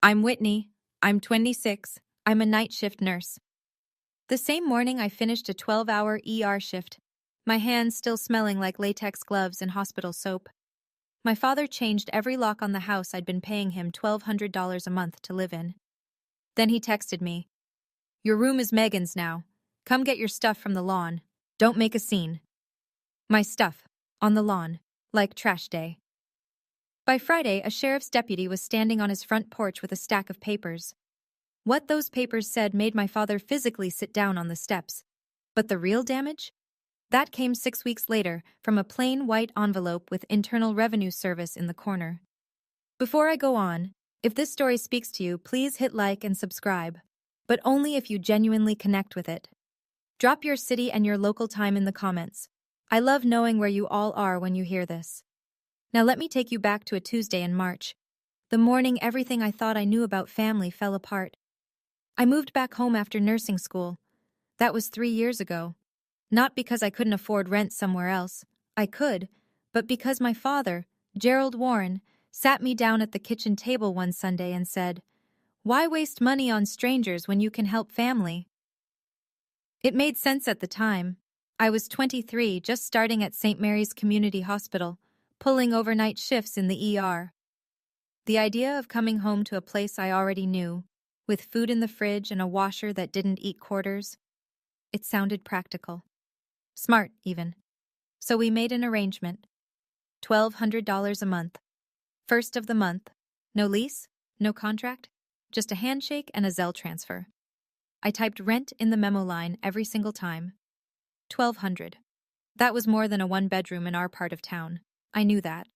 I'm Whitney. I'm 26. I'm a night shift nurse. The same morning, I finished a 12-hour ER shift, my hands still smelling like latex gloves and hospital soap. My father changed every lock on the house I'd been paying him $1,200 a month to live in. Then he texted me, "Your room is Megan's now. Come get your stuff from the lawn. Don't make a scene." My stuff, on the lawn, like trash day. By Friday, a sheriff's deputy was standing on his front porch with a stack of papers. What those papers said made my father physically sit down on the steps. But the real damage? That came 6 weeks later from a plain white envelope with Internal Revenue Service in the corner. Before I go on, if this story speaks to you, please hit like and subscribe, but only if you genuinely connect with it. Drop your city and your local time in the comments. I love knowing where you all are when you hear this. Now let me take you back to a Tuesday in March. The morning everything I thought I knew about family fell apart. I moved back home after nursing school. That was 3 years ago. Not because I couldn't afford rent somewhere else. I could, but because my father, Gerald Warren, sat me down at the kitchen table one Sunday and said, "Why waste money on strangers when you can help family?" It made sense at the time. I was 23, just starting at St. Mary's Community Hospital, pulling overnight shifts in the ER. The idea of coming home to a place I already knew, with food in the fridge and a washer that didn't eat quarters, it sounded practical. Smart, even. So we made an arrangement. $1,200 a month. First of the month. No lease, no contract, just a handshake and a Zelle transfer. I typed rent in the memo line every single time. $1,200. That was more than a one-bedroom in our part of town. I knew that.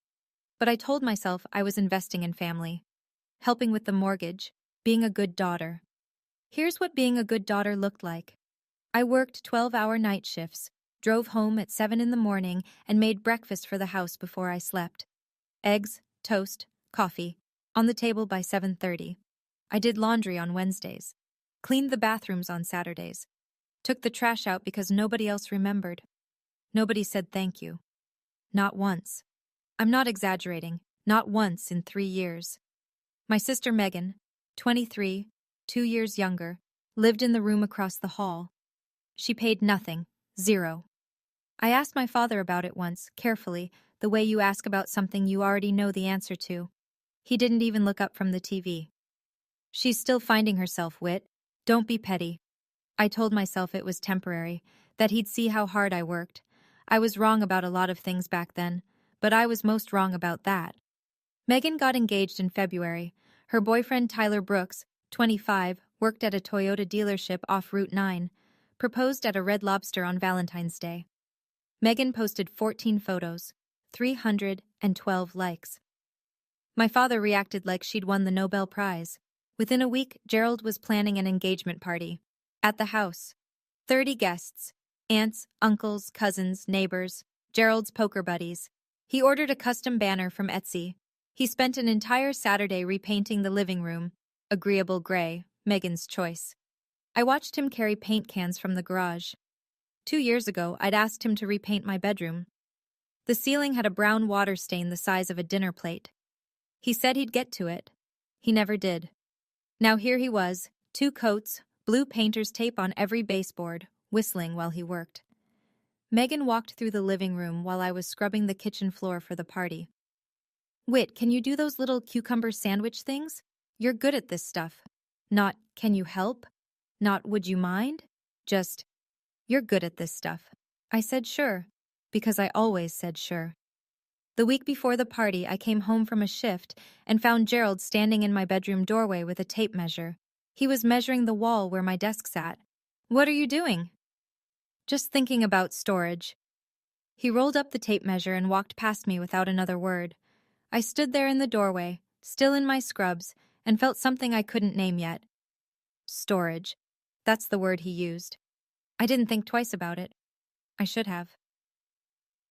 But I told myself I was investing in family, helping with the mortgage, being a good daughter. Here's what being a good daughter looked like. I worked 12-hour night shifts, drove home at 7 in the morning, and made breakfast for the house before I slept. Eggs, toast, coffee, on the table by 7:30. I did laundry on Wednesdays, cleaned the bathrooms on Saturdays, took the trash out because nobody else remembered. Nobody said thank you. Not once. I'm not exaggerating, not once in 3 years. My sister Megan, 23, 2 years younger, lived in the room across the hall. She paid nothing, zero. I asked my father about it once, carefully, the way you ask about something you already know the answer to. He didn't even look up from the TV. "She's still finding herself, Whit. Don't be petty." I told myself it was temporary, that he'd see how hard I worked. I was wrong about a lot of things back then, but I was most wrong about that. Megan got engaged in February. Her boyfriend Tyler Brooks, 25, worked at a Toyota dealership off Route 9, proposed at a Red Lobster on Valentine's Day. Megan posted 14 photos, 312 likes. My father reacted like she'd won the Nobel Prize. Within a week, Gerald was planning an engagement party. At the house. 30 guests. Aunts, uncles, cousins, neighbors, Gerald's poker buddies. He ordered a custom banner from Etsy. He spent an entire Saturday repainting the living room, agreeable gray, Megan's choice. I watched him carry paint cans from the garage. 2 years ago, I'd asked him to repaint my bedroom. The ceiling had a brown water stain the size of a dinner plate. He said he'd get to it. He never did. Now here he was, 2 coats, blue painter's tape on every baseboard, whistling while he worked. Megan walked through the living room while I was scrubbing the kitchen floor for the party. "Whit, can you do those little cucumber sandwich things? You're good at this stuff." Not, "Can you help?" Not, "Would you mind?" Just, "You're good at this stuff." I said sure, because I always said sure. The week before the party, I came home from a shift and found Gerald standing in my bedroom doorway with a tape measure. He was measuring the wall where my desk sat. "What are you doing?" "Just thinking about storage." He rolled up the tape measure and walked past me without another word. I stood there in the doorway, still in my scrubs, and felt something I couldn't name yet. Storage. That's the word he used. I didn't think twice about it. I should have.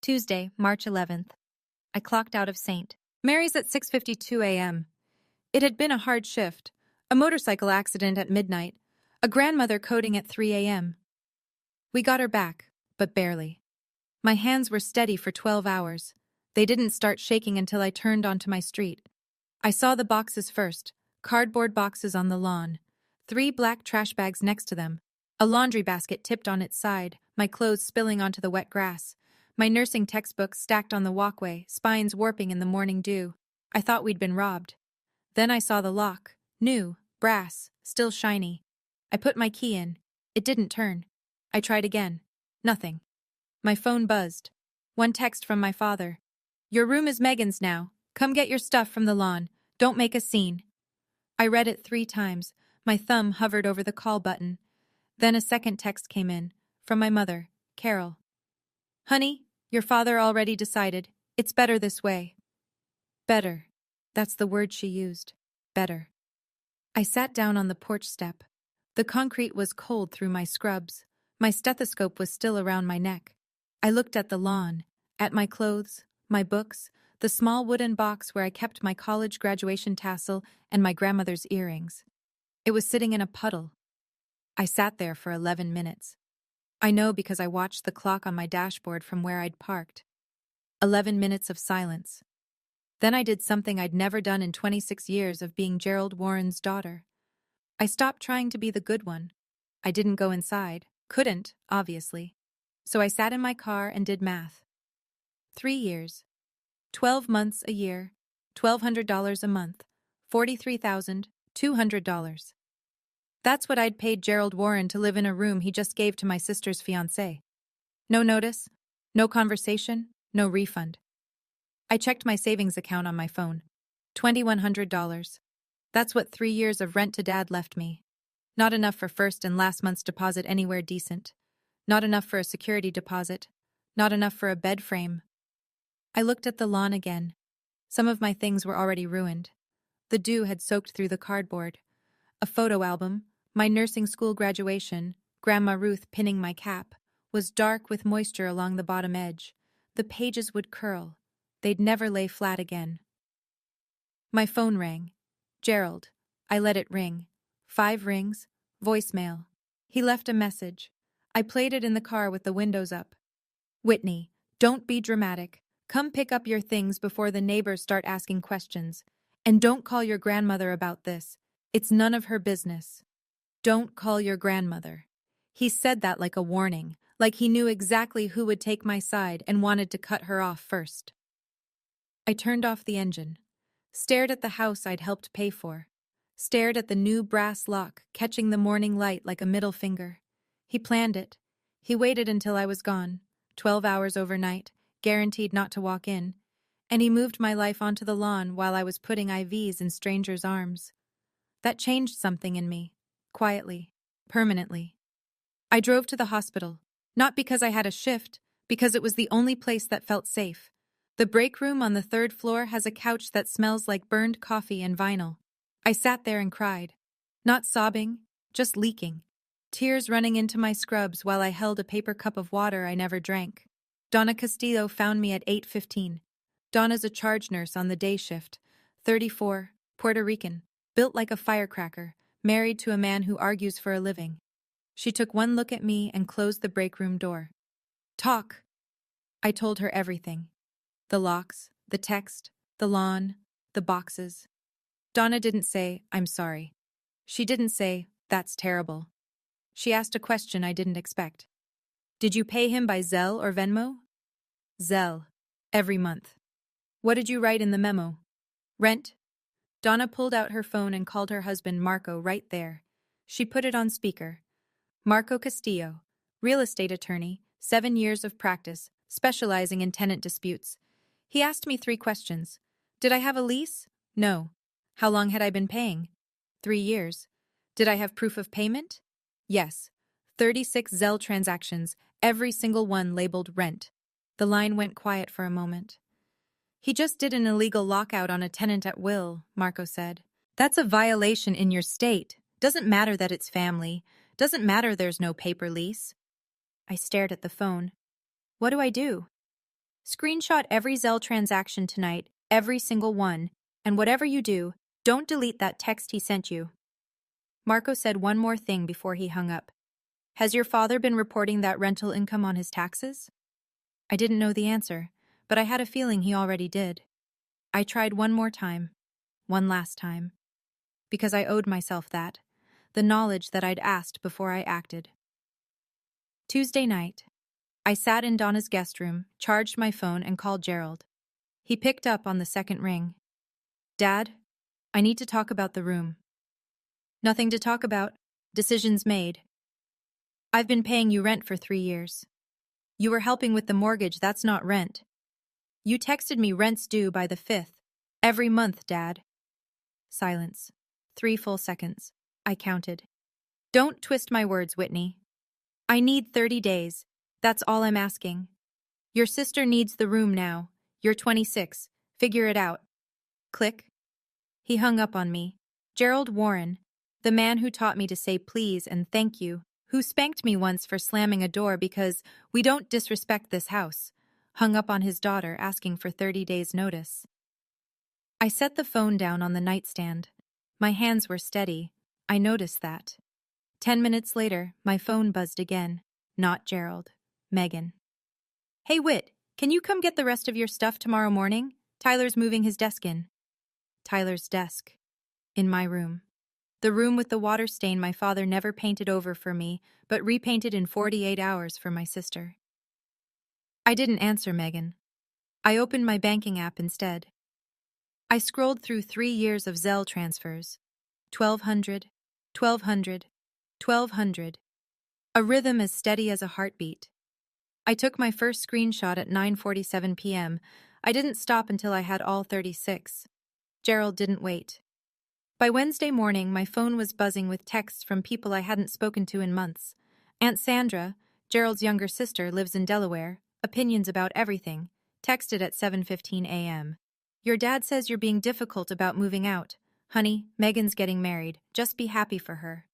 Tuesday, March 11th. I clocked out of St. Mary's at 6:52 a.m. It had been a hard shift. A motorcycle accident at midnight. A grandmother coding at 3 a.m. We got her back, but barely. My hands were steady for 12 hours. They didn't start shaking until I turned onto my street. I saw the boxes first, Cardboard boxes on the lawn. 3 black trash bags next to them. A laundry basket tipped on its side, my clothes spilling onto the wet grass. My nursing textbooks stacked on the walkway, spines warping in the morning dew. I thought we'd been robbed. Then I saw the lock. New, brass, still shiny. I put my key in. It didn't turn. I tried again. Nothing. My phone buzzed. One text from my father. "Your room is Megan's now. Come get your stuff from the lawn. Don't make a scene." I read it 3 times. My thumb hovered over the call button. Then a second text came in, from my mother, Carol. "Honey, your father already decided. It's better this way." Better. That's the word she used. Better. I sat down on the porch step. The concrete was cold through my scrubs. My stethoscope was still around my neck. I looked at the lawn, at my clothes, my books, the small wooden box where I kept my college graduation tassel and my grandmother's earrings. It was sitting in a puddle. I sat there for 11 minutes. I know because I watched the clock on my dashboard from where I'd parked. 11 minutes of silence. Then I did something I'd never done in 26 years of being Gerald Warren's daughter. I stopped trying to be the good one. I didn't go inside. Couldn't, obviously. So I sat in my car and did math. 3 years. 12 months a year. $1,200 a month. $43,200. That's what I'd paid Gerald Warren to live in a room he just gave to my sister's fiancé. No notice, no conversation, no refund. I checked my savings account on my phone. $2,100. That's what 3 years of rent to Dad left me. Not enough for first and last month's deposit anywhere decent. Not enough for a security deposit. Not enough for a bed frame. I looked at the lawn again. Some of my things were already ruined. The dew had soaked through the cardboard. A photo album, my nursing school graduation, Grandma Ruth pinning my cap, was dark with moisture along the bottom edge. The pages would curl. They'd never lay flat again. My phone rang. Gerald. I let it ring. 5 rings. Voicemail. He left a message. I played it in the car with the windows up. "Whitney, don't be dramatic. Come pick up your things before the neighbors start asking questions. And don't call your grandmother about this. It's none of her business. Don't call your grandmother." He said that like a warning, like he knew exactly who would take my side and wanted to cut her off first. I turned off the engine, stared at the house I'd helped pay for, stared at the new brass lock catching the morning light like a middle finger. He planned it. He waited until I was gone, 12 hours overnight, guaranteed not to walk in, and he moved my life onto the lawn while I was putting IVs in strangers' arms. That changed something in me, quietly, permanently. I drove to the hospital, not because I had a shift, because it was the only place that felt safe. The break room on the 3rd floor has a couch that smells like burned coffee and vinyl. I sat there and cried. Not sobbing, just leaking. Tears running into my scrubs while I held a paper cup of water I never drank. Donna Castillo found me at 8:15. Donna's a charge nurse on the day shift. 34, Puerto Rican, built like a firecracker, married to a man who argues for a living. She took one look at me and closed the break room door. "Talk." I told her everything. The locks, the text, the lawn, the boxes. Donna didn't say, "I'm sorry." She didn't say, "That's terrible." She asked a question I didn't expect. "Did you pay him by Zelle or Venmo?" "Zelle. Every month." "What did you write in the memo?" "Rent." Donna pulled out her phone and called her husband Marco right there. She put it on speaker. Marco Castillo, real estate attorney, 7 years of practice, specializing in tenant disputes. He asked me 3 questions. Did I have a lease? No. How long had I been paying? 3 years. Did I have proof of payment? Yes. 36 Zelle transactions, every single one labeled rent. The line went quiet for a moment. "He just did an illegal lockout on a tenant at will," Marco said. "That's a violation in your state. Doesn't matter that it's family. Doesn't matter there's no paper lease." I stared at the phone. "What do I do?" "Screenshot every Zelle transaction tonight, every single one, and whatever you do, don't delete that text he sent you." Marco said one more thing before he hung up. "Has your father been reporting that rental income on his taxes?" I didn't know the answer, but I had a feeling he already did. I tried one more time. One last time. because I owed myself that, the knowledge that I'd asked before I acted. Tuesday night. I sat in Donna's guest room, charged my phone, and called Gerald. He picked up on the second ring. Dad, I need to talk about the room. Nothing to talk about. Decisions made. I've been paying you rent for 3 years. You were helping with the mortgage, that's not rent. You texted me rent's due by the 5th. Every month, Dad. Silence. 3 full seconds. I counted. Don't twist my words, Whitney. I need 30 days. That's all I'm asking. Your sister needs the room now. You're 26. Figure it out. Click. He hung up on me. Gerald Warren, the man who taught me to say please and thank you, who spanked me once for slamming a door because we don't disrespect this house, hung up on his daughter asking for 30 days' notice. I set the phone down on the nightstand. My hands were steady. I noticed that. 10 minutes later, my phone buzzed again. Not Gerald. Megan. Hey, Whit, can you come get the rest of your stuff tomorrow morning? Tyler's moving his desk in. Tyler's desk. In my room. The room with the water stain my father never painted over for me, but repainted in 48 hours for my sister. I didn't answer Megan. I opened my banking app instead. I scrolled through 3 years of Zelle transfers. 1,200, 1,200, 1,200. A rhythm as steady as a heartbeat. I took my first screenshot at 9:47 p.m. I didn't stop until I had all 36. Gerald didn't wait. By Wednesday morning, my phone was buzzing with texts from people I hadn't spoken to in months. Aunt Sandra, Gerald's younger sister, lives in Delaware. Opinions about everything. Texted at 7:15 a.m. Your dad says you're being difficult about moving out. Honey, Megan's getting married. Just be happy for her.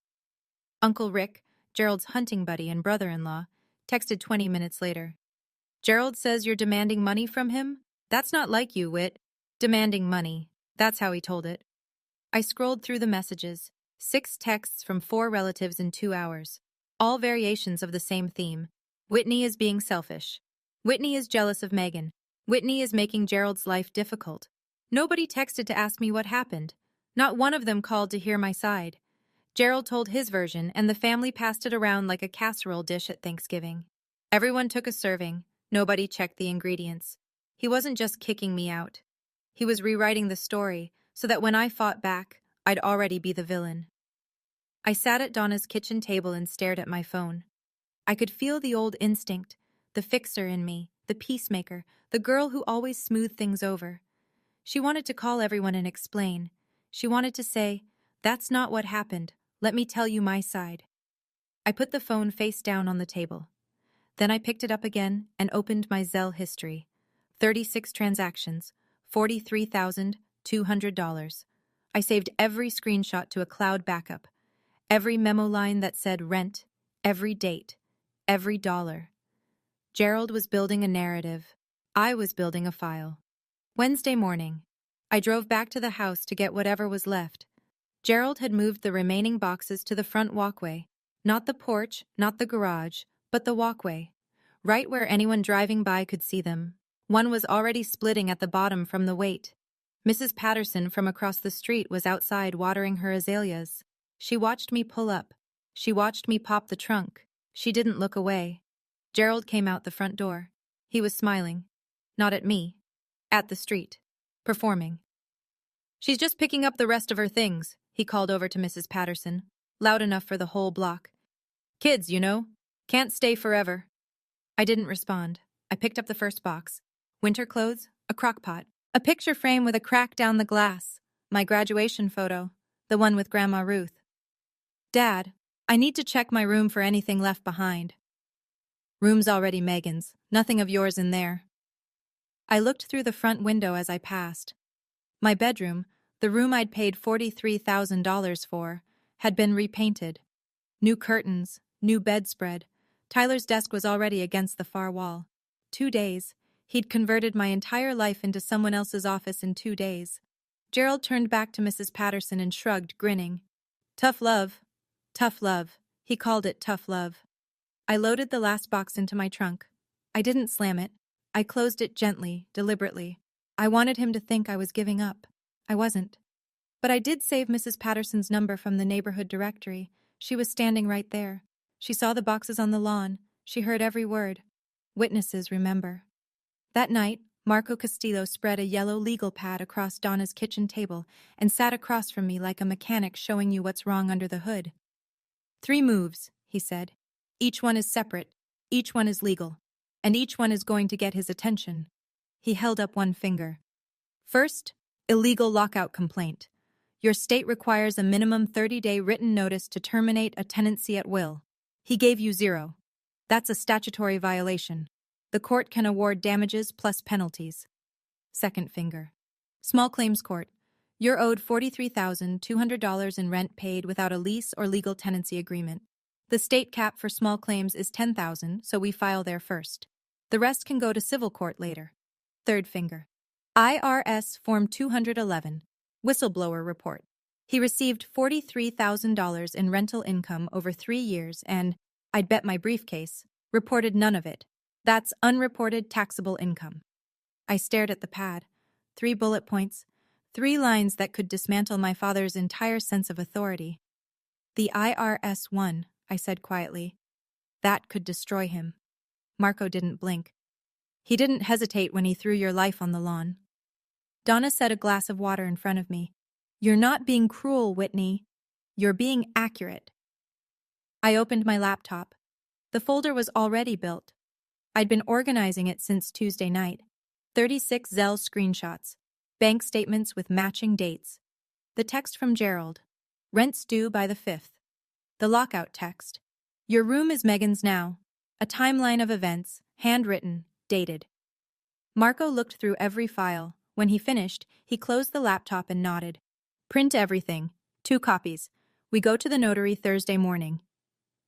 Uncle Rick, Gerald's hunting buddy and brother-in-law, texted 20 minutes later. Gerald says you're demanding money from him? That's not like you, Whit. Demanding money. That's how he told it. I scrolled through the messages. 6 texts from 4 relatives in 2 hours. All variations of the same theme. Whitney is being selfish. Whitney is jealous of Megan. Whitney is making Gerald's life difficult. Nobody texted to ask me what happened. Not one of them called to hear my side. Gerald told his version, and the family passed it around like a casserole dish at Thanksgiving. Everyone took a serving. Nobody checked the ingredients. He wasn't just kicking me out. He was rewriting the story so that when I fought back, I'd already be the villain. I sat at Donna's kitchen table and stared at my phone. I could feel the old instinct, the fixer in me, the peacemaker, the girl who always smoothed things over. She wanted to call everyone and explain. She wanted to say, "That's not what happened. Let me tell you my side." I put the phone face down on the table. Then I picked it up again and opened my Zelle history. 36 transactions, $43,200. I saved every screenshot to a cloud backup. Every memo line that said rent, every date, every dollar. Gerald was building a narrative. I was building a file. Wednesday morning, I drove back to the house to get whatever was left. Gerald had moved the remaining boxes to the front walkway. Not the porch, not the garage, but the walkway. Right where anyone driving by could see them. One was already splitting at the bottom from the weight. Mrs. Patterson from across the street was outside watering her azaleas. She watched me pull up. She watched me pop the trunk. She didn't look away. Gerald came out the front door. He was smiling. Not at me. At the street. Performing. "She's just picking up the rest of her things," he called over to Mrs. Patterson, loud enough for the whole block. "Kids, you know. Can't stay forever." I didn't respond. I picked up the first box. Winter clothes, a crock pot, a picture frame with a crack down the glass, my graduation photo, the one with Grandma Ruth. "Dad, I need to check my room for anything left behind." "Room's already Megan's. Nothing of yours in there." I looked through the front window as I passed. My bedroom, the room I'd paid $43,000 for, had been repainted. New curtains, new bedspread. Tyler's desk was already against the far wall. 2 days. He'd converted my entire life into someone else's office in 2 days. Gerald turned back to Mrs. Patterson and shrugged, grinning. "Tough love. Tough love." He called it tough love. I loaded the last box into my trunk. I didn't slam it. I closed it gently, deliberately. I wanted him to think I was giving up. I wasn't. But I did save Mrs. Patterson's number from the neighborhood directory. She was standing right there. She saw the boxes on the lawn. She heard every word. Witnesses remember. That night, Marco Castillo spread a yellow legal pad across Donna's kitchen table and sat across from me like a mechanic showing you what's wrong under the hood. 3 moves, he said. Each one is separate, each one is legal, and each one is going to get his attention. He held up one finger. First, illegal lockout complaint. Your state requires a minimum 30-day written notice to terminate a tenancy at will. He gave you 0. That's a statutory violation. The court can award damages plus penalties. Second finger. Small claims court. You're owed $43,200 in rent paid without a lease or legal tenancy agreement. The state cap for small claims is $10,000, so we file there first. The rest can go to civil court later. Third finger. IRS Form 211. Whistleblower report. He received $43,000 in rental income over 3 years and, I'd bet my briefcase, reported none of it. That's unreported taxable income. I stared at the pad. 3 bullet points, 3 lines that could dismantle my father's entire sense of authority. The IRS won, I said quietly. That could destroy him. Marco didn't blink. He didn't hesitate when he threw your life on the lawn. Donna set a glass of water in front of me. You're not being cruel, Whitney. You're being accurate. I opened my laptop. The folder was already built. I'd been organizing it since Tuesday night. 36 Zelle screenshots, bank statements with matching dates. The text from Gerald. Rent's due by the 5th. The lockout text. Your room is Megan's now. A timeline of events, handwritten, dated. Marco looked through every file. When he finished, he closed the laptop and nodded. Print everything. 2 copies. We go to the notary Thursday morning.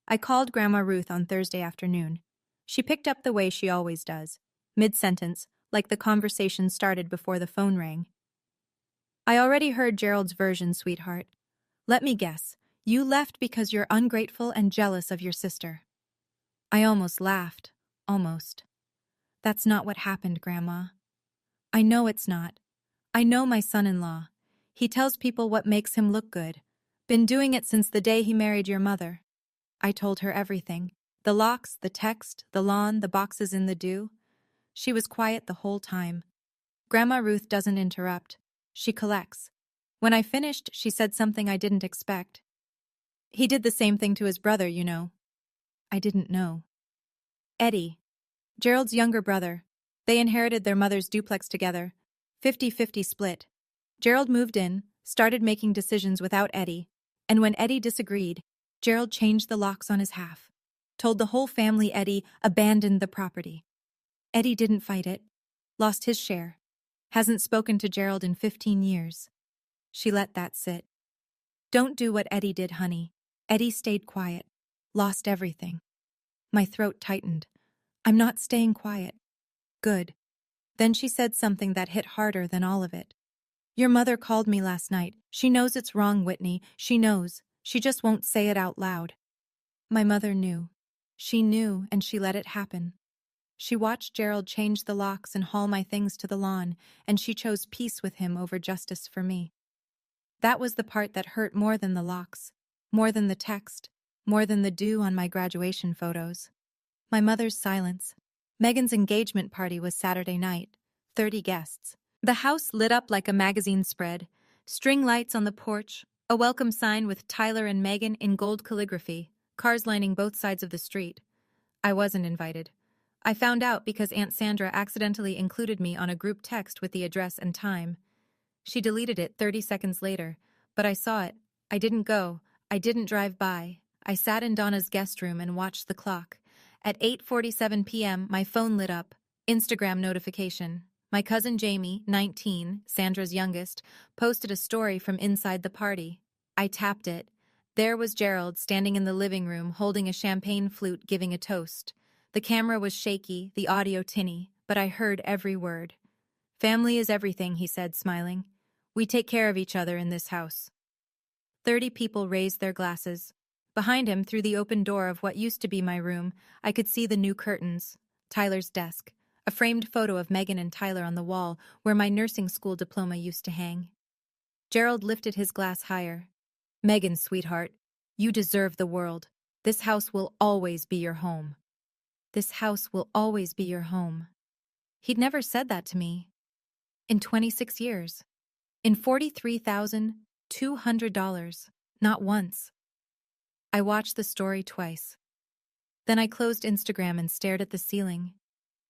I called Grandma Ruth on Thursday afternoon. She picked up the way she always does, mid-sentence, like the conversation started before the phone rang. I already heard Gerald's version, sweetheart. Let me guess. You left because you're ungrateful and jealous of your sister. I almost laughed. Almost. That's not what happened, Grandma. I know it's not. I know my son-in-law. He tells people what makes him look good. Been doing it since the day he married your mother. I told her everything. The locks, the text, the lawn, the boxes in the dew. She was quiet the whole time. Grandma Ruth doesn't interrupt. She collects. When I finished, she said something I didn't expect. He did the same thing to his brother, you know. I didn't know. Eddie. Gerald's younger brother. They inherited their mother's duplex together. 50-50 split. Gerald moved in, started making decisions without Eddie, and when Eddie disagreed, Gerald changed the locks on his half. Told the whole family Eddie abandoned the property. Eddie didn't fight it. Lost his share. Hasn't spoken to Gerald in 15 years. She let that sit. Don't do what Eddie did, honey. Eddie stayed quiet. Lost everything. My throat tightened. I'm not staying quiet. Good. Then she said something that hit harder than all of it. Your mother called me last night. She knows it's wrong, Whitney. She knows. She just won't say it out loud. My mother knew. She knew, and she let it happen. She watched Gerald change the locks and haul my things to the lawn, and she chose peace with him over justice for me. That was the part that hurt more than the locks, more than the text, more than the dew on my graduation photos. My mother's silence. Megan's engagement party was Saturday night. 30 guests. The house lit up like a magazine spread. String lights on the porch. A welcome sign with Tyler and Megan in gold calligraphy. Cars lining both sides of the street. I wasn't invited. I found out because Aunt Sandra accidentally included me on a group text with the address and time. She deleted it 30 seconds later, but I saw it. I didn't go. I didn't drive by. I sat in Donna's guest room and watched the clock. At 8:47 p.m., my phone lit up. Instagram notification. My cousin Jamie, 19, Sandra's youngest, posted a story from inside the party. I tapped it. There was Gerald standing in the living room holding a champagne flute giving a toast. The camera was shaky, the audio tinny, but I heard every word. Family is everything, he said, smiling. We take care of each other in this house. 30 people raised their glasses. Behind him, through the open door of what used to be my room, I could see the new curtains, Tyler's desk, a framed photo of Megan and Tyler on the wall where my nursing school diploma used to hang. Gerald lifted his glass higher. Megan, sweetheart, you deserve the world. This house will always be your home. This house will always be your home. He'd never said that to me. In 26 years. In $43,200. Not once. I watched the story twice. Then I closed Instagram and stared at the ceiling.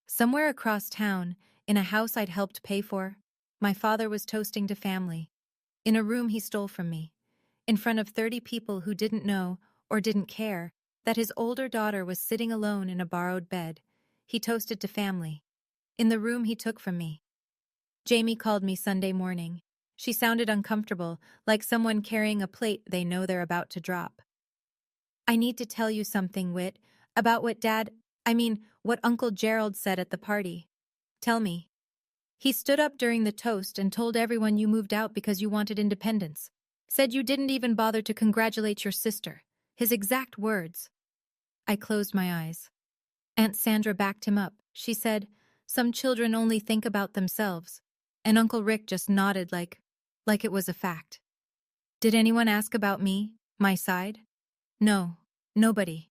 Somewhere across town, in a house I'd helped pay for, my father was toasting to family. In a room he stole from me. In front of 30 people who didn't know, or didn't care, that his older daughter was sitting alone in a borrowed bed. He toasted to family. In the room he took from me. Jamie called me Sunday morning. She sounded uncomfortable, like someone carrying a plate they know they're about to drop. I need to tell you something, Whit, about what Uncle Gerald said at the party. Tell me. He stood up during the toast and told everyone you moved out because you wanted independence. Said you didn't even bother to congratulate your sister. His exact words. I closed my eyes. Aunt Sandra backed him up. She said, "Some children only think about themselves." And Uncle Rick just nodded like it was a fact. Did anyone ask about me, my side? No, nobody.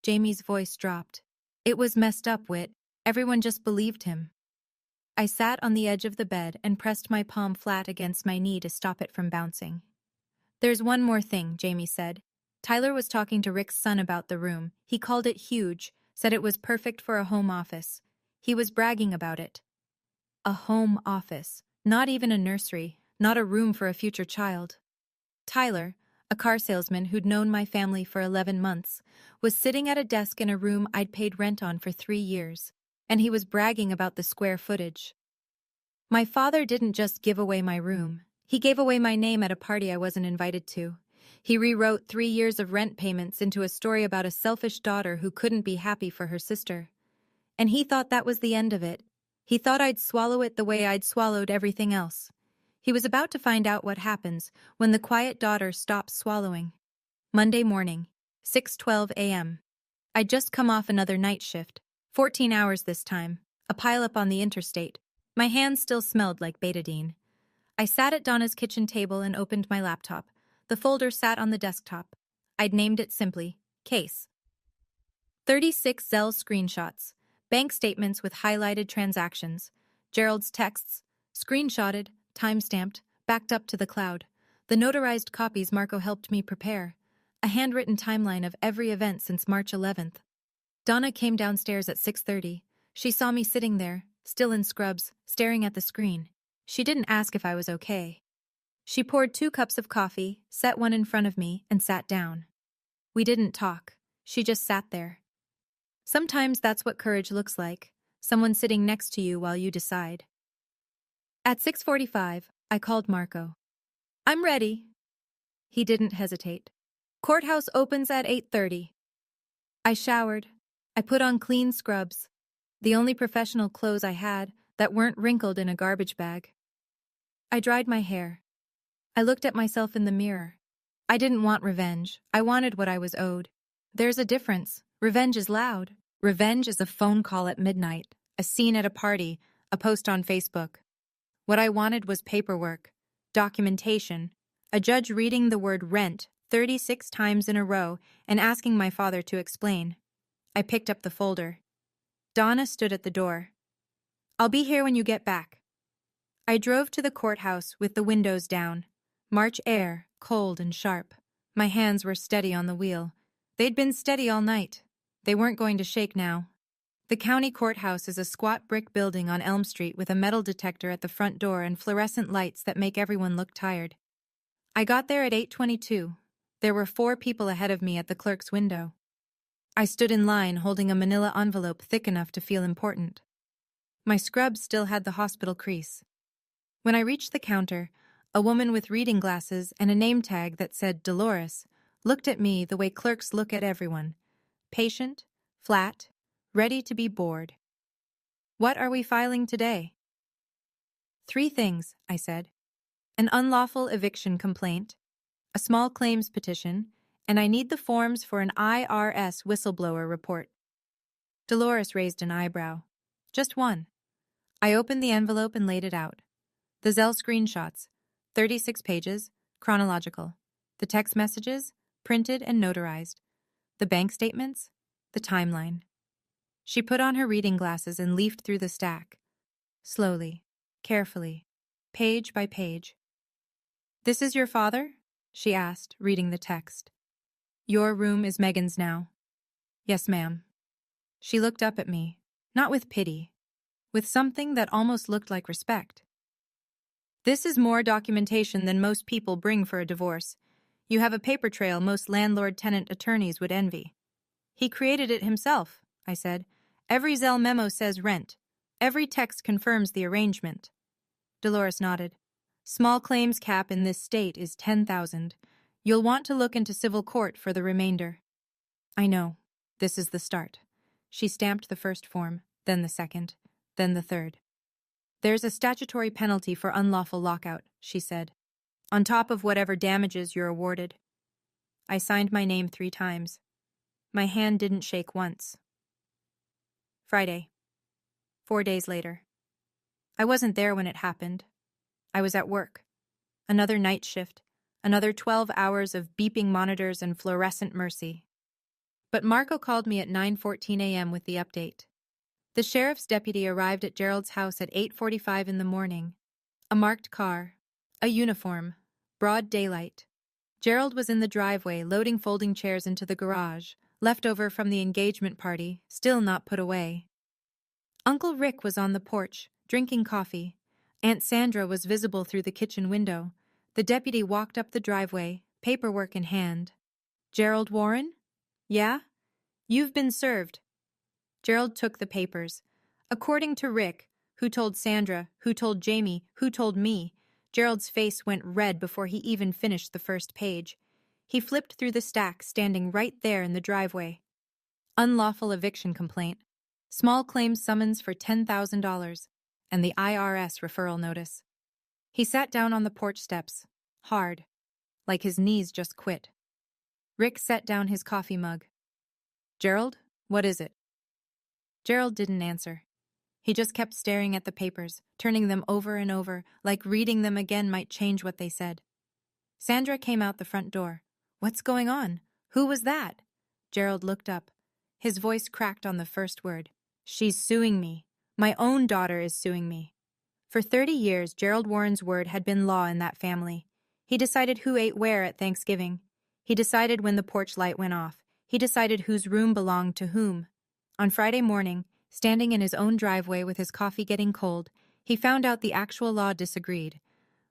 Jamie's voice dropped. It was messed up, Whit. Everyone just believed him. I sat on the edge of the bed and pressed my palm flat against my knee to stop it from bouncing. There's one more thing, Jamie said. Tyler was talking to Rick's son about the room. He called it huge, said it was perfect for a home office. He was bragging about it. A home office. Not even a nursery, not a room for a future child. Tyler, a car salesman who'd known my family for 11 months, was sitting at a desk in a room I'd paid rent on for 3 years, and he was bragging about the square footage. My father didn't just give away my room. He gave away my name at a party I wasn't invited to. He rewrote 3 years of rent payments into a story about a selfish daughter who couldn't be happy for her sister. And he thought that was the end of it. He thought I'd swallow it the way I'd swallowed everything else. He was about to find out what happens when the quiet daughter stops swallowing. Monday morning, 6:12 a.m. I'd just come off another night shift, 14 hours this time, a pileup on the interstate. My hands still smelled like betadine. I sat at Donna's kitchen table and opened my laptop. The folder sat on the desktop. I'd named it simply, Case. 36 Zelle screenshots, bank statements with highlighted transactions, Gerald's texts, screenshotted, time-stamped, backed up to the cloud. The notarized copies Marco helped me prepare. A handwritten timeline of every event since March 11th. Donna came downstairs at 6:30. She saw me sitting there, still in scrubs, staring at the screen. She didn't ask if I was okay. She poured 2 cups of coffee, set one in front of me, and sat down. We didn't talk. She just sat there. Sometimes that's what courage looks like, someone sitting next to you while you decide. At 6:45, I called Marco. I'm ready. He didn't hesitate. Courthouse opens at 8:30. I showered. I put on clean scrubs, the only professional clothes I had that weren't wrinkled in a garbage bag. I dried my hair. I looked at myself in the mirror. I didn't want revenge. I wanted what I was owed. There's a difference. Revenge is loud. Revenge is a phone call at midnight, a scene at a party, a post on Facebook. What I wanted was paperwork, documentation, a judge reading the word rent 36 times in a row and asking my father to explain. I picked up the folder. Donna stood at the door. I'll be here when you get back. I drove to the courthouse with the windows down. March air, cold and sharp. My hands were steady on the wheel. They'd been steady all night. They weren't going to shake now. The county courthouse is a squat brick building on Elm Street with a metal detector at the front door and fluorescent lights that make everyone look tired. I got there at 8:22. There were 4 people ahead of me at the clerk's window. I stood in line holding a manila envelope thick enough to feel important. My scrubs still had the hospital crease. When I reached the counter, a woman with reading glasses and a name tag that said Dolores looked at me the way clerks look at everyone. Patient, flat, ready to be bored. What are we filing today? 3 things, I said. An unlawful eviction complaint, a small claims petition, and I need the forms for an IRS whistleblower report. Dolores raised an eyebrow. Just one. I opened the envelope and laid it out. The Zelle screenshots, 36 pages, chronological. The text messages, printed and notarized. The bank statements, the timeline. She put on her reading glasses and leafed through the stack. Slowly, carefully, page by page. "This is your father?" she asked, reading the text. "Your room is Megan's now." "Yes, ma'am." She looked up at me, not with pity, with something that almost looked like respect. "This is more documentation than most people bring for a divorce. You have a paper trail most landlord-tenant attorneys would envy." "He created it himself," I said. "Every Zelle memo says rent. Every text confirms the arrangement." Dolores nodded. "Small claims cap in this state is $10,000. You'll want to look into civil court for the remainder." "I know. This is the start." She stamped the first form, then the second, then the third. "There's a statutory penalty for unlawful lockout," she said, "on top of whatever damages you're awarded." I signed my name 3 times. My hand didn't shake once. Friday. 4 days later. I wasn't there when it happened. I was at work. Another night shift, another 12 hours of beeping monitors and fluorescent mercy. But Marco called me at 9:14 a.m. with the update. The sheriff's deputy arrived at Gerald's house at 8:45 in the morning. A marked car, a uniform, broad daylight. Gerald was in the driveway loading folding chairs into the garage, leftover from the engagement party, still not put away. Uncle Rick was on the porch, drinking coffee. Aunt Sandra was visible through the kitchen window. The deputy walked up the driveway, paperwork in hand. "Gerald Warren?" "Yeah?" "You've been served." Gerald took the papers. According to Rick, who told Sandra, who told Jamie, who told me, Gerald's face went red before he even finished the first page. He flipped through the stack, standing right there in the driveway. Unlawful eviction complaint, small claims summons for $10,000, and the IRS referral notice. He sat down on the porch steps, hard, like his knees just quit. Rick set down his coffee mug. "Gerald, what is it?" Gerald didn't answer. He just kept staring at the papers, turning them over and over, like reading them again might change what they said. Sandra came out the front door. "What's going on? Who was that?" Gerald looked up. His voice cracked on the first word. "She's suing me. My own daughter is suing me." For 30 years, Gerald Warren's word had been law in that family. He decided who ate where at Thanksgiving. He decided when the porch light went off. He decided whose room belonged to whom. On Friday morning, standing in his own driveway with his coffee getting cold, he found out the actual law disagreed.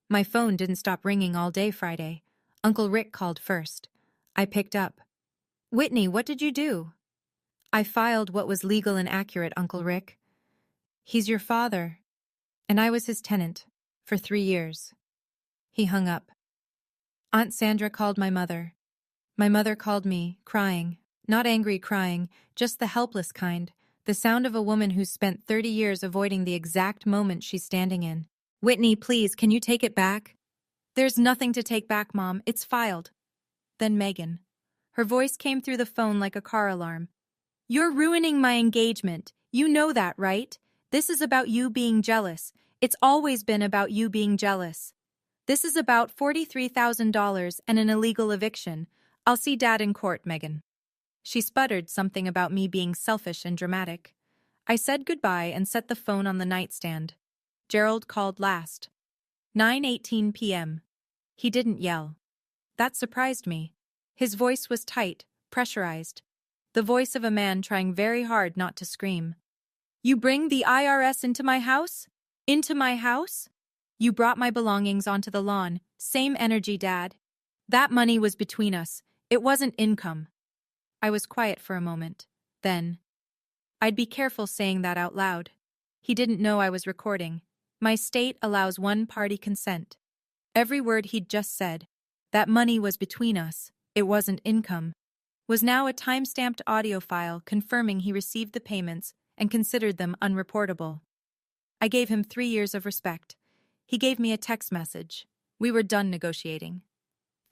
My phone didn't stop ringing all day Friday. Uncle Rick called first. I picked up. "Whitney, what did you do?" "I filed what was legal and accurate, Uncle Rick." "He's your father." "And I was his tenant. For 3 years." He hung up. Aunt Sandra called my mother. My mother called me, crying. Not angry crying, just the helpless kind. The sound of a woman who's spent 30 years avoiding the exact moment she's standing in. "Whitney, please, can you take it back?" "There's nothing to take back, Mom. It's filed." Then Megan. Her voice came through the phone like a car alarm. "You're ruining my engagement. You know that, right? This is about you being jealous. It's always been about you being jealous. This is about $43,000 and an illegal eviction. I'll see Dad in court, Megan." She sputtered something about me being selfish and dramatic. I said goodbye and set the phone on the nightstand. Gerald called last. 9:18 p.m. He didn't yell. That surprised me. His voice was tight, pressurized. The voice of a man trying very hard not to scream. "You bring the IRS into my house? Into my house? You brought my belongings onto the lawn. Same energy, Dad. That money was between us. It wasn't income." I was quiet for a moment. Then, "I'd be careful saying that out loud." He didn't know I was recording. My state allows one-party consent. Every word he'd just said, "That money was between us, it wasn't income," was now a time-stamped audio file confirming he received the payments and considered them unreportable. I gave him 3 years of respect. He gave me a text message. We were done negotiating.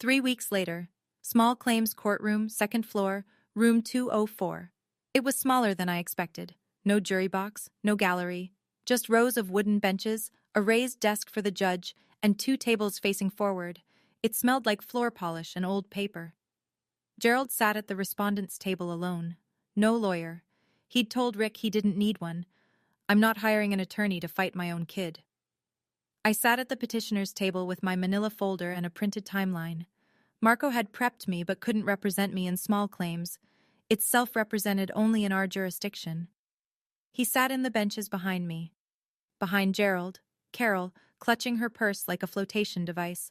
3 weeks later, small claims courtroom, 2nd floor, room 204. It was smaller than I expected. No jury box, no gallery, just rows of wooden benches, a raised desk for the judge, and 2 tables facing forward. It smelled like floor polish and old paper. Gerald sat at the respondent's table alone. No lawyer. He'd told Rick he didn't need one. I'm not hiring an attorney to fight my own kid. I sat at the petitioner's table with my manila folder and a printed timeline. Marco had prepped me but couldn't represent me in small claims. It's self-represented only in our jurisdiction. He sat in the benches behind me. Behind Gerald, Carol, clutching her purse like a flotation device.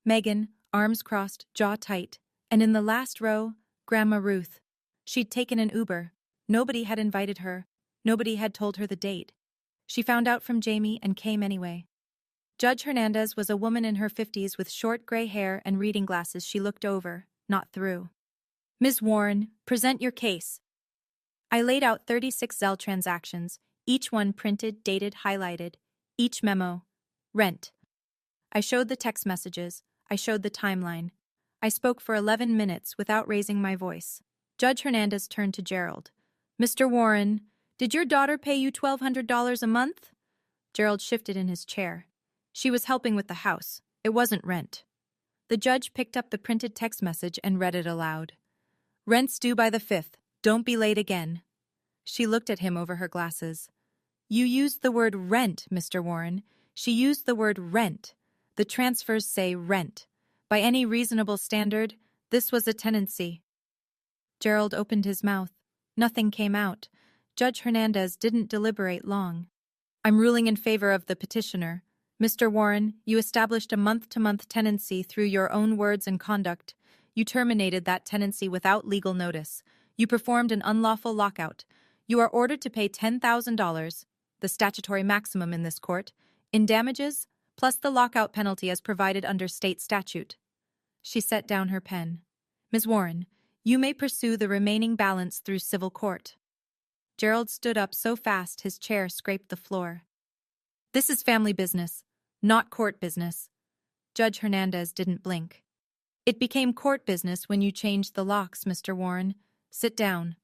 Megan, arms crossed, jaw tight. And in the last row, Grandma Ruth. She'd taken an Uber. Nobody had invited her. Nobody had told her the date. She found out from Jamie and came anyway. Judge Hernandez was a woman in her 50s with short gray hair and reading glasses she looked over, not through. Ms. Warren, present your case. I laid out 36 Zelle transactions, each one printed, dated, highlighted. Each memo. Rent. I showed the text messages. I showed the timeline. I spoke for 11 minutes without raising my voice. Judge Hernandez turned to Gerald. Mr. Warren, did your daughter pay you $1,200 a month? Gerald shifted in his chair. She was helping with the house. It wasn't rent. The judge picked up the printed text message and read it aloud. Rent's due by the 5th. Don't be late again. She looked at him over her glasses. You used the word rent, Mr. Warren. She used the word rent. The transfers say rent. By any reasonable standard, this was a tenancy. Gerald opened his mouth. Nothing came out. Judge Hernandez didn't deliberate long. I'm ruling in favor of the petitioner. Mr. Warren, you established a month-to-month tenancy through your own words and conduct. You terminated that tenancy without legal notice. You performed an unlawful lockout. You are ordered to pay $10,000, the statutory maximum in this court, in damages, plus the lockout penalty as provided under state statute. She set down her pen. Ms. Warren, you may pursue the remaining balance through civil court. Gerald stood up so fast his chair scraped the floor. This is family business, not court business. Judge Hernandez didn't blink. It became court business when you changed the locks, Mr. Warren. Sit down.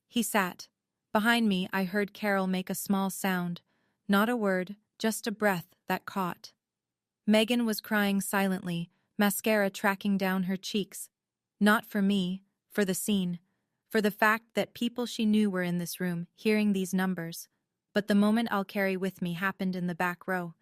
He sat. Behind me, I heard Carol make a small sound. Not a word, just a breath that caught. Megan was crying silently, mascara tracking down her cheeks. Not for me, for the scene, for the fact that people she knew were in this room, hearing these numbers. But the moment I'll carry with me happened in the back row.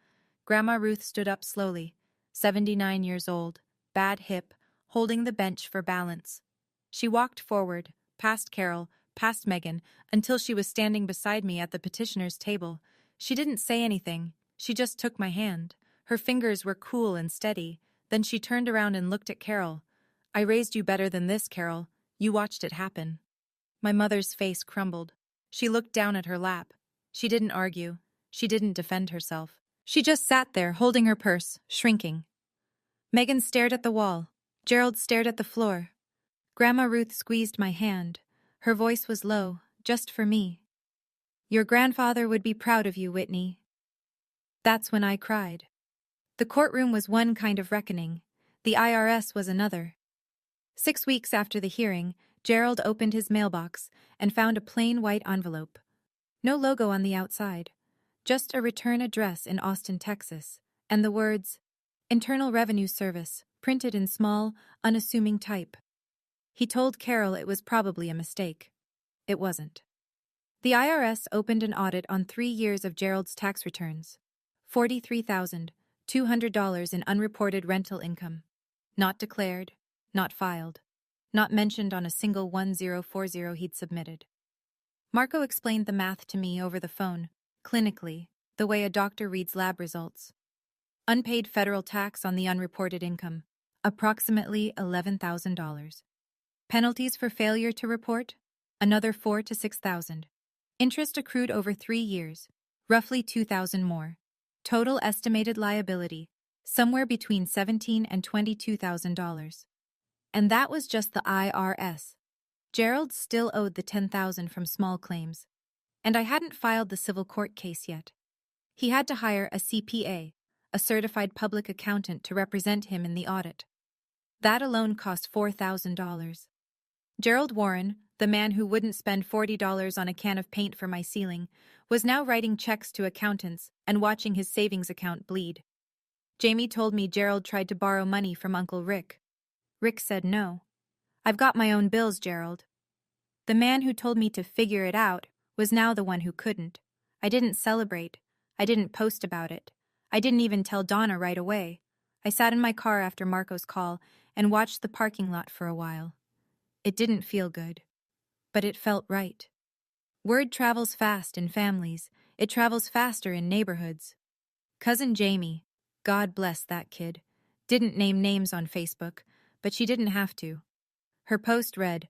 Grandma Ruth stood up slowly, 79 years old, bad hip, holding the bench for balance. She walked forward, past Carol, past Megan, until she was standing beside me at the petitioner's table. She didn't say anything. She just took my hand. Her fingers were cool and steady. Then she turned around and looked at Carol. I raised you better than this, Carol. You watched it happen. My mother's face crumbled. She looked down at her lap. She didn't argue. She didn't defend herself. She just sat there, holding her purse, shrinking. Megan stared at the wall. Gerald stared at the floor. Grandma Ruth squeezed my hand. Her voice was low, just for me. Your grandfather would be proud of you, Whitney. That's when I cried. The courtroom was one kind of reckoning. The IRS was another. 6 weeks after the hearing, Gerald opened his mailbox and found a plain white envelope. No logo on the outside. Just a return address in Austin, Texas, and the words, Internal Revenue Service, printed in small, unassuming type. He told Carol it was probably a mistake. It wasn't. The IRS opened an audit on 3 years of Gerald's tax returns. $43,200 in unreported rental income. Not declared, not filed, not mentioned on a single 1040 he'd submitted. Marco explained the math to me over the phone, clinically, the way a doctor reads lab results. Unpaid federal tax on the unreported income, approximately $11,000. Penalties for failure to report, another $4,000 to $6,000. Interest accrued over 3 years, roughly $2,000 more. Total estimated liability, somewhere between $17,000 and $22,000. And that was just the IRS. Gerald still owed the $10,000 from small claims, and I hadn't filed the civil court case yet. He had to hire a CPA, a certified public accountant, to represent him in the audit. That alone cost $4,000. Gerald Warren, the man who wouldn't spend $40 on a can of paint for my ceiling, was now writing checks to accountants and watching his savings account bleed. Jamie told me Gerald tried to borrow money from Uncle Rick. Rick said no. I've got my own bills, Gerald. The man who told me to figure it out was now the one who couldn't. I didn't celebrate. I didn't post about it. I didn't even tell Donna right away. I sat in my car after Marco's call and watched the parking lot for a while. It didn't feel good, but it felt right. Word travels fast in families. It travels faster in neighborhoods. Cousin Jamie, God bless that kid, didn't name names on Facebook, but she didn't have to. Her post read,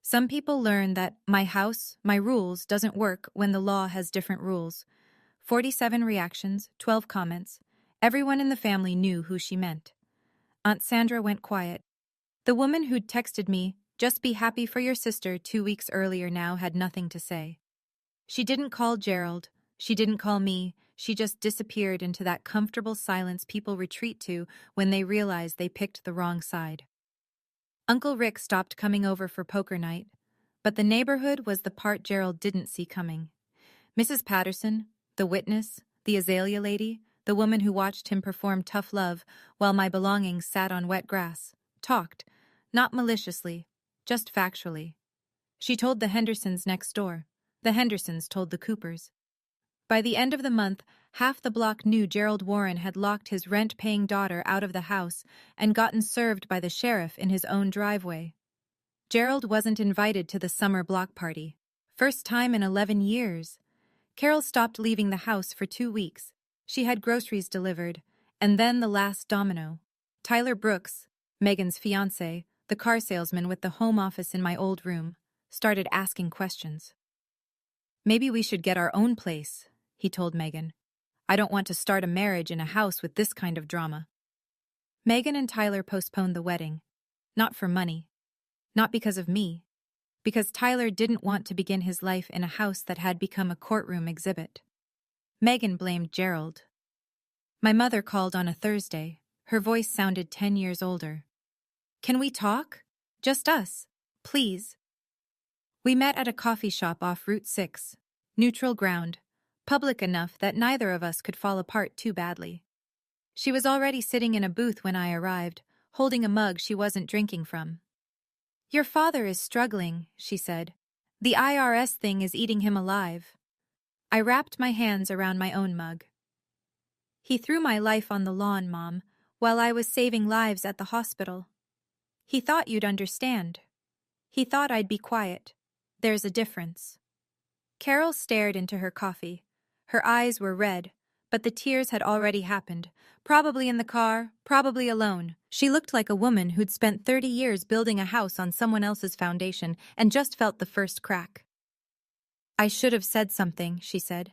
"Some people learn that my house, my rules doesn't work when the law has different rules." 47 reactions, 12 comments. Everyone in the family knew who she meant. Aunt Sandra went quiet. The woman who'd texted me, "Just be happy for your sister," 2 weeks earlier now had nothing to say. She didn't call Gerald. She didn't call me. She just disappeared into that comfortable silence people retreat to when they realize they picked the wrong side. Uncle Rick stopped coming over for poker night, but the neighborhood was the part Gerald didn't see coming. Mrs. Patterson, the witness, the azalea lady, the woman who watched him perform tough love while my belongings sat on wet grass, talked, not maliciously, just factually. She told the Hendersons next door. The Hendersons told the Coopers. By the end of the month, half the block knew Gerald Warren had locked his rent-paying daughter out of the house and gotten served by the sheriff in his own driveway. Gerald wasn't invited to the summer block party. First time in 11 years. Carol stopped leaving the house for 2 weeks. She had groceries delivered. And then the last domino. Tyler Brooks, Megan's fiancé, the car salesman with the home office in my old room, started asking questions. "Maybe we should get our own place," he told Megan. "I don't want to start a marriage in a house with this kind of drama." Megan and Tyler postponed the wedding. Not for money. Not because of me. Because Tyler didn't want to begin his life in a house that had become a courtroom exhibit. Megan blamed Gerald. My mother called on a Thursday. Her voice sounded 10 years older. "Can we talk? Just us, please." We met at a coffee shop off Route 6. Neutral ground. Public enough that neither of us could fall apart too badly. She was already sitting in a booth when I arrived, holding a mug she wasn't drinking from. "Your father is struggling," she said. "The IRS thing is eating him alive." I wrapped my hands around my own mug. "He threw my life on the lawn, Mom, while I was saving lives at the hospital. He thought you'd understand. He thought I'd be quiet. There's a difference." Carol stared into her coffee. Her eyes were red, but the tears had already happened. Probably in the car, probably alone. She looked like a woman who'd spent 30 years building a house on someone else's foundation and just felt the first crack. "I should have said something," she said.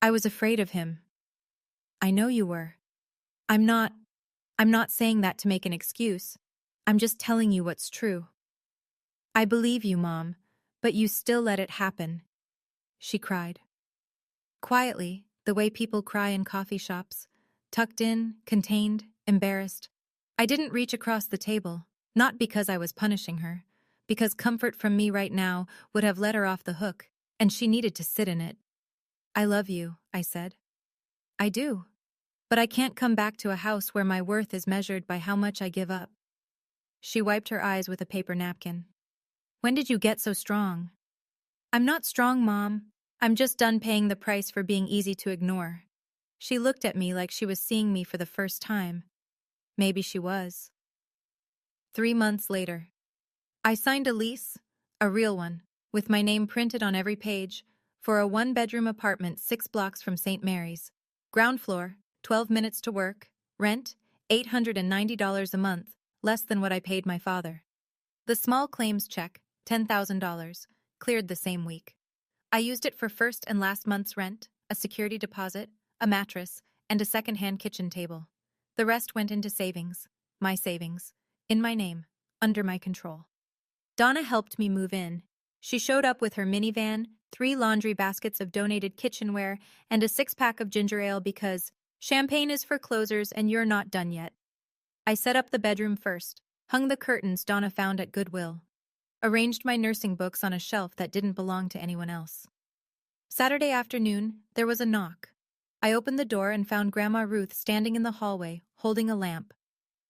"I was afraid of him." "I know you were. I'm not saying that to make an excuse. I'm just telling you what's true." "I believe you, Mom, but you still let it happen," she cried. Quietly, the way people cry in coffee shops, tucked in, contained, embarrassed. I didn't reach across the table, not because I was punishing her, because comfort from me right now would have let her off the hook, and she needed to sit in it. "I love you," I said. "I do. But I can't come back to a house where my worth is measured by how much I give up." She wiped her eyes with a paper napkin. "When did you get so strong?" "I'm not strong, Mom. I'm just done paying the price for being easy to ignore." She looked at me like she was seeing me for the first time. Maybe she was. 3 months later. I signed a lease, a real one, with my name printed on every page, for a 1-bedroom apartment 6 blocks from St. Mary's. Ground floor, 12 minutes to work, rent, $890 a month, less than what I paid my father. The small claims check, $10,000, cleared the same week. I used it for first and last month's rent, a security deposit, a mattress, and a second-hand kitchen table. The rest went into savings, my savings, in my name, under my control. Donna helped me move in. She showed up with her minivan, 3 laundry baskets of donated kitchenware, and a 6-pack of ginger ale because champagne is for closers and you're not done yet. I set up the bedroom first, hung the curtains Donna found at Goodwill, arranged my nursing books on a shelf that didn't belong to anyone else. Saturday afternoon, there was a knock. I opened the door and found Grandma Ruth standing in the hallway, holding a lamp.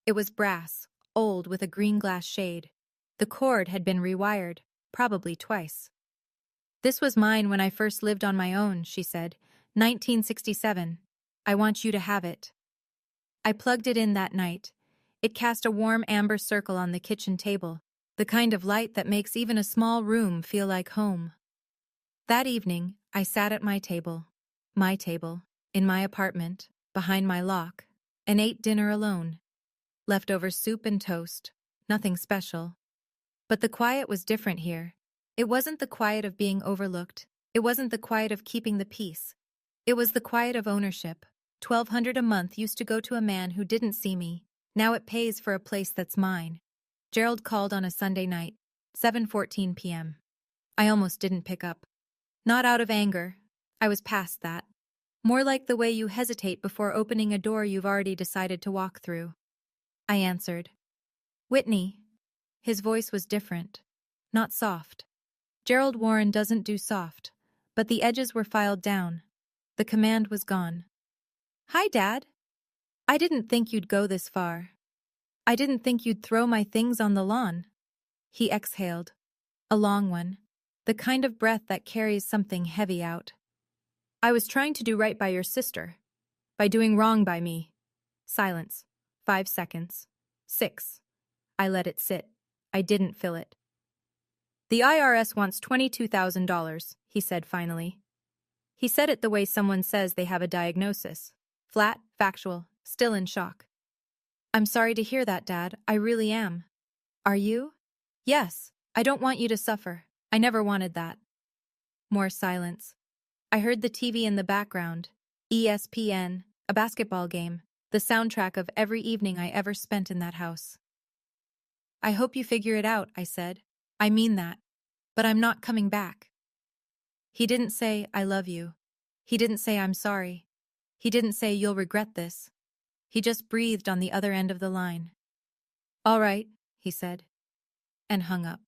It was brass, old with a green glass shade. The cord had been rewired, probably twice. "This was mine when I first lived on my own," she said. 1967. "I want you to have it." I plugged it in that night. It cast a warm amber circle on the kitchen table, the kind of light that makes even a small room feel like home. That evening, I sat at my table, in my apartment, behind my lock, and ate dinner alone. Leftover soup and toast, nothing special. But the quiet was different here. It wasn't the quiet of being overlooked. It wasn't the quiet of keeping the peace. It was the quiet of ownership. $1,200 a month used to go to a man who didn't see me. Now it pays for a place that's mine. Gerald called on a Sunday night, 7:14 p.m. I almost didn't pick up. Not out of anger. I was past that. More like the way you hesitate before opening a door you've already decided to walk through. I answered. "Whitney." His voice was different, not soft. Gerald Warren doesn't do soft, but the edges were filed down. The command was gone. "Hi, Dad. I didn't think you'd go this far. I didn't think you'd throw my things on the lawn." He exhaled. A long one. The kind of breath that carries something heavy out. "I was trying to do right by your sister. By doing wrong by me." Silence. 5 seconds. 6. I let it sit. I didn't fill it. "The IRS wants $22,000, he said finally. He said it the way someone says they have a diagnosis. Flat, factual, still in shock. "I'm sorry to hear that, Dad. I really am." "Are you?" "Yes. I don't want you to suffer. I never wanted that." More silence. I heard the TV in the background. ESPN, a basketball game, the soundtrack of every evening I ever spent in that house. "I hope you figure it out," I said. "I mean that. But I'm not coming back." He didn't say, "I love you." He didn't say, "I'm sorry." He didn't say, "You'll regret this." He just breathed on the other end of the line. "All right," he said, and hung up.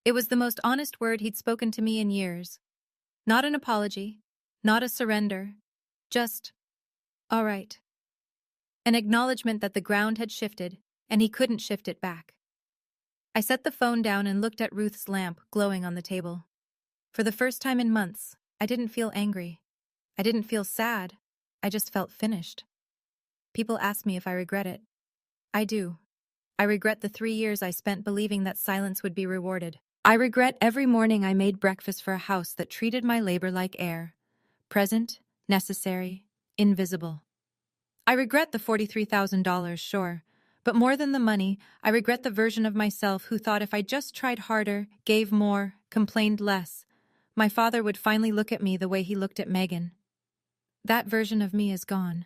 It was the most honest word he'd spoken to me in years. Not an apology, not a surrender, just, "All right." An acknowledgement that the ground had shifted, and he couldn't shift it back. I set the phone down and looked at Ruth's lamp glowing on the table. For the first time in months, I didn't feel angry. I didn't feel sad. I just felt finished. People ask me if I regret it. I do. I regret the 3 years I spent believing that silence would be rewarded. I regret every morning I made breakfast for a house that treated my labor like air. Present, necessary, invisible. I regret the $43,000, sure. But more than the money, I regret the version of myself who thought if I just tried harder, gave more, complained less, my father would finally look at me the way he looked at Megan. That version of me is gone.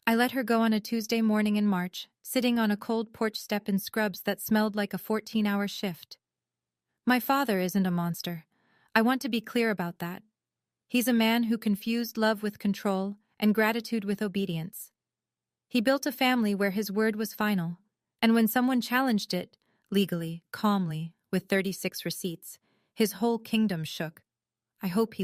I let her go on a Tuesday morning in March, sitting on a cold porch step in scrubs that smelled like a 14-hour shift. My father isn't a monster. I want to be clear about that. He's a man who confused love with control and gratitude with obedience. He built a family where his word was final, and when someone challenged it, legally, calmly, with 36 receipts, his whole kingdom shook. I hope he